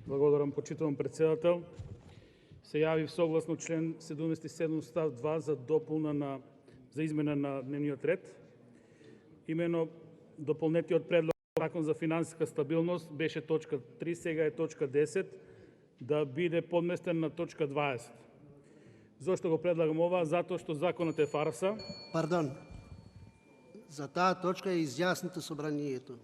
Благодарам, почитувам председател. Се явив согласно член 77 став 2 за измена на дневниот ред. Именно дополнетиот предлог Закон за финансиска стабилност беше точка 3, сега е точка 10, да биде подместен на точка 20. Зошто го предлагам ова? Затоа што законот е фарса. Пардон. За таа точка е изјасните собранието.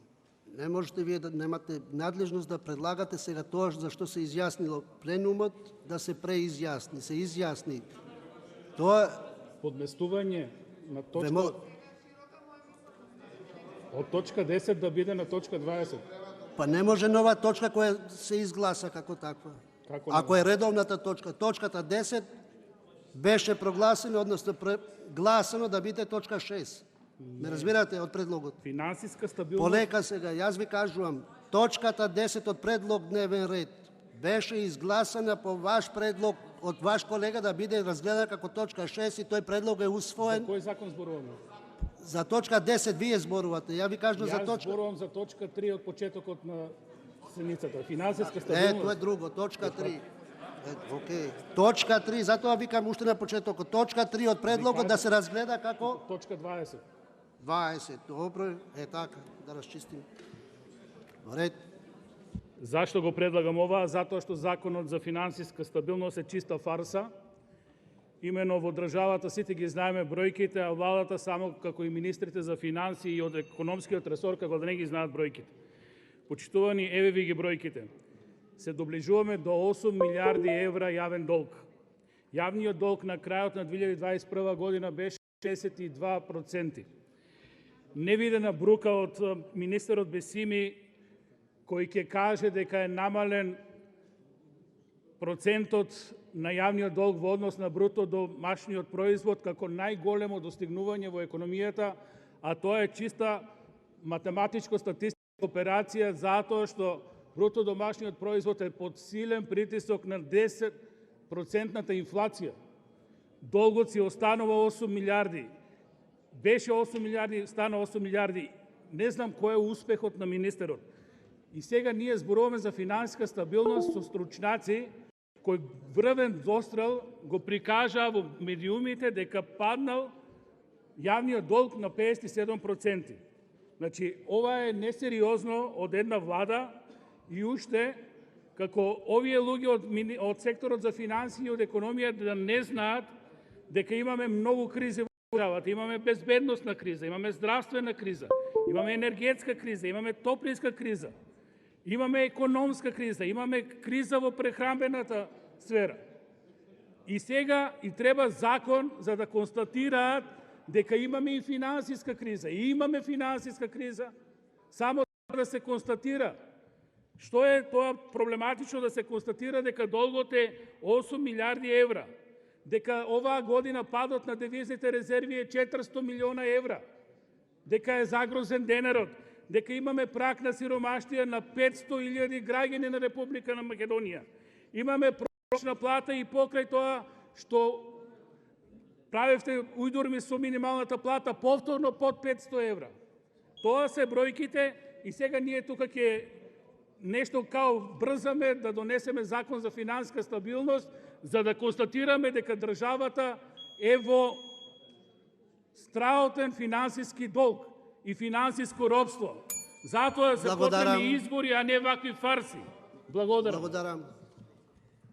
Не можете вие да немате надлежност да предлагате сега тоа зашто се изјаснило пленумот да се преизјасни, се изјасни. Тоа Подместување на точка од точка 10 да биде на точка 20. Па не може нова точка која се изгласа како таква. Ако е редовната точка, точката 10 беше прогласено, односно гласено да биде точка 6. Не разбирате од предлогот. Финансиска стабилност. Полека сега, јас ви кажувам, точката 10 од предлог дневен ред беше изгласана по ваш предлог од ваш колега да биде разгледана како точка 6 и тој предлог е усвоен. За кој закон зборуваме? За точка 10 вие зборувате. Ја ви кажувам за Јас точка. зборувам за точка 3 од почетокот на седмицата. Финансиска Тоа стабилност. е друго, точка 3. Океј. Точка 3, затоа викам уште на почетокот. Точка 3 од предлогот да се разгледа како Точка 20. 20. Добро е така, да расчистим. Ред. Зашто го предлагам ова? Затоа што законот за финансиска стабилност е чиста фарса. Имено во државата сите ги знаеме бројките, а владата само како и министрите за финансии и од економскиот ресор како да не ги знаат бројките. Почитувани, еве ви ги бројките. Се доближуваме до 8 милиарди евра јавен долг. Јавниот долг на крајот на 2021 година беше 62%. Невидена брука од министерот Бесими, кој ќе каже дека е намален процентот на јавниот долг во однос на бруто домашниот производ како најголемо достигнување во економијата, а тоа е чиста математичко-статистичка операција затоа што бруто домашниот производ е под силен притисок на 10% инфлација. Долгот си останува 8 милиарди. Беше 8 милиарди, стана 8 милиарди. Не знам кој е успехот на министерот. И сега ние зборуваме за финансиска стабилност со стручњаци кој врвен дострел го прикажа во медиумите дека паднал јавниот долг на 57%. Значи, ова е несериозно од една влада и уште како овие луѓе од секторот за финансии и од економија да не знаат дека имаме многу кризи во државата. Имаме безбедносна криза, имаме здравствена криза, имаме енергетска криза, имаме топлинска криза. Имаме економска криза, имаме криза во прехранбената сфера. И сега и треба закон за да констатираат дека имаме и финансиска криза. И имаме финансиска криза, само да се констатира. Што е тоа проблематично да се констатира дека долгот е 8 милиарди евра, дека оваа година падот на девизните резерви е 400 милиона евра, дека е загрозен денарот, дека имаме прак на сиромаштија на 500.000 граѓани на Република на Македонија. Имаме просечна плата и покрај тоа што правевте ујдурми со минималната плата повторно под 500 евра. Тоа се бројките и сега ние тука ќе нешто као брзаме да донесеме закон за финансиска стабилност за да констатираме дека државата е во страхотен финансиски долг и финансиско робство. Затоа се потребни избори, а не вакви фарси. Благодарам. Благодарам.